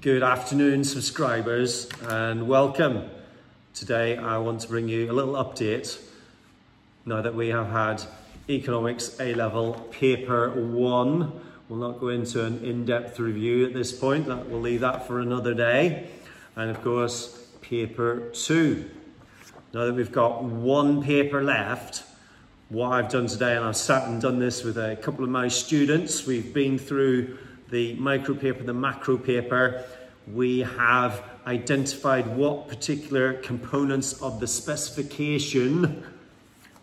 Good afternoon, subscribers, and welcome. Today I want to bring you a little update now that we have had Economics A-Level Paper 1. We'll not go into an in-depth review at this point, we'll leave that for another day. And of course, Paper 2. Now that we've got one paper left, what I've done today, and I've sat and done this with a couple of my students, we've been through the micro paper, the macro paper. We have identified what particular components of the specification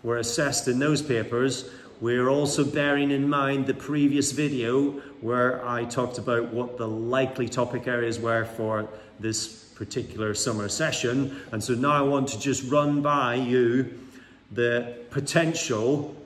were assessed in those papers. We're also bearing in mind the previous video where I talked about what the likely topic areas were for this particular summer session. And so now I want to just run by you the potential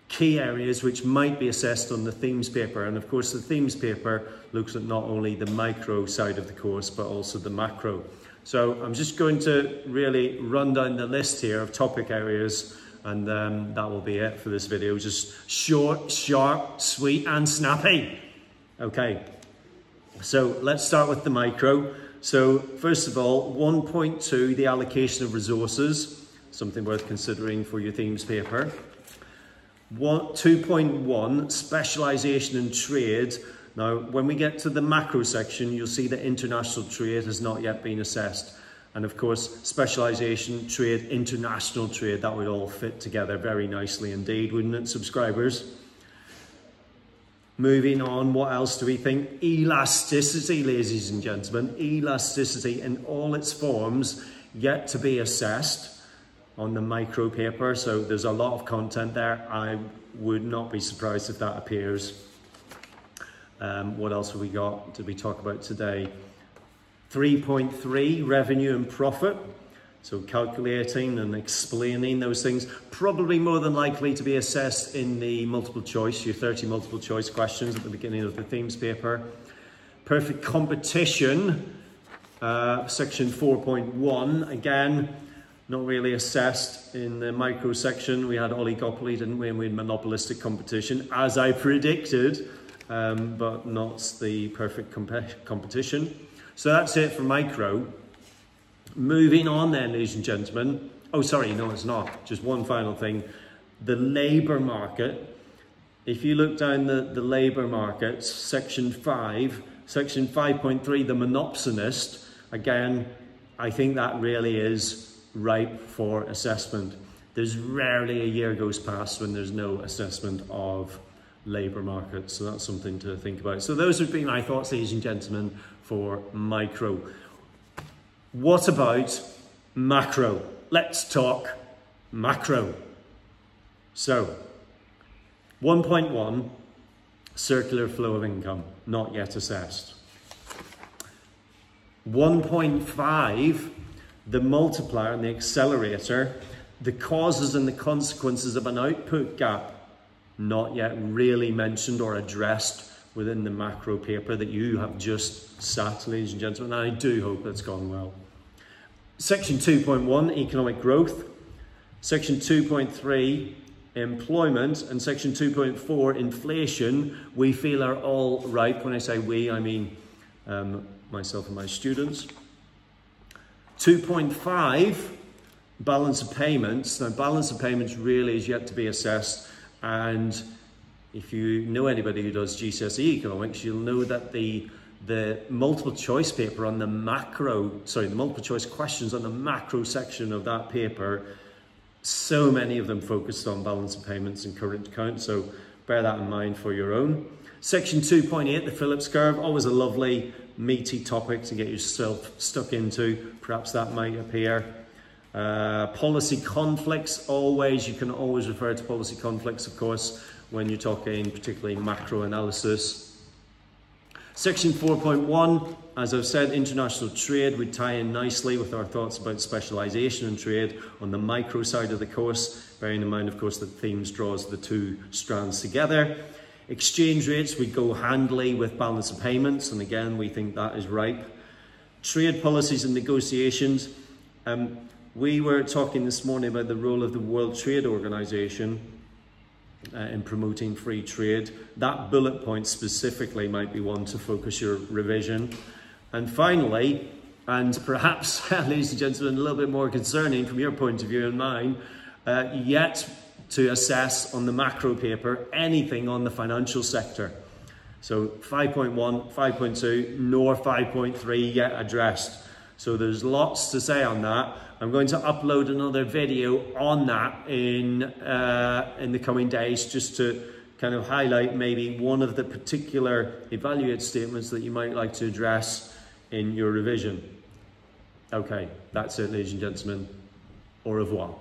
key areas which might be assessed on the themes paper. And of course the themes paper looks at not only the micro side of the course but also the macro. So I'm just going to really run down the list here of topic areas, and that will be it for this video. Just short, sharp, sweet and snappy. Okay, so let's start with the micro. So first of all, 1.2, the allocation of resources, something worth considering for your themes paper. 2.1, specialisation in trade. Now, when we get to the macro section, you'll see that international trade has not yet been assessed. And of course, specialisation, trade, international trade, that would all fit together very nicely indeed, wouldn't it, subscribers? Moving on, what else do we think? Elasticity, ladies and gentlemen. Elasticity in all its forms, yet to be assessed on the micro paper, so there's a lot of content there. I would not be surprised if that appears. What else have we got? Did we talk about today? 3.3, revenue and profit. So calculating and explaining those things, probably more than likely to be assessed in the multiple choice, your 30 multiple choice questions at the beginning of the themes paper. Perfect competition, section 4.1, again, not really assessed in the micro section. We had oligopoly, didn't we? And we had monopolistic competition, as I predicted, but not the perfect competition. So that's it for micro. Moving on then, ladies and gentlemen. Oh, sorry, no, it's not. Just one final thing. The labour market. If you look down the labour market, section 5, section 5.3, the monopsonist, again, I think that really is ripe for assessment. There's rarely a year goes past when there's no assessment of labour markets, so that's something to think about. So those would be my thoughts, ladies and gentlemen, for micro. What about macro? Let's talk macro. So 1.1, circular flow of income, not yet assessed. 1.5, the multiplier and the accelerator, the causes and the consequences of an output gap, not yet really mentioned or addressed within the macro paper that you have just sat, ladies and gentlemen. And I do hope that's gone well. Section 2.1, economic growth. Section 2.3, employment. And section 2.4, inflation, we feel are all ripe. When I say we, I mean myself and my students. 2.5, balance of payments. Now, balance of payments really is yet to be assessed. And if you know anybody who does GCSE economics, you'll know that the multiple choice paper on the the multiple choice questions on the macro section of that paper, so many of them focused on balance of payments and current account. So bear that in mind for your own. Section 2.8, the Phillips curve, always a lovely meaty topic to get yourself stuck into. Perhaps that might appear. Policy conflicts, you can always refer to policy conflicts, of course, when you're talking particularly macro analysis. Section 4.1, as I've said, international trade would tie in nicely with our thoughts about specialisation in trade on the micro side of the course, bearing in mind, of course, that themes draws the two strands together. Exchange rates would go handily with balance of payments, and again, we think that is ripe. Trade policies and negotiations. We were talking this morning about the role of the World Trade Organization in promoting free trade. That bullet point specifically might be one to focus your revision. And finally, and perhaps, ladies and gentlemen, a little bit more concerning from your point of view and mine, yet to assess on the macro paper anything on the financial sector. So 5.1, 5.2, nor 5.3 yet addressed. So there's lots to say on that. I'm going to upload another video on that in the coming days, just to kind of highlight maybe one of the particular evaluate statements that you might like to address in your revision. Okay, that's it, ladies and gentlemen. Au revoir.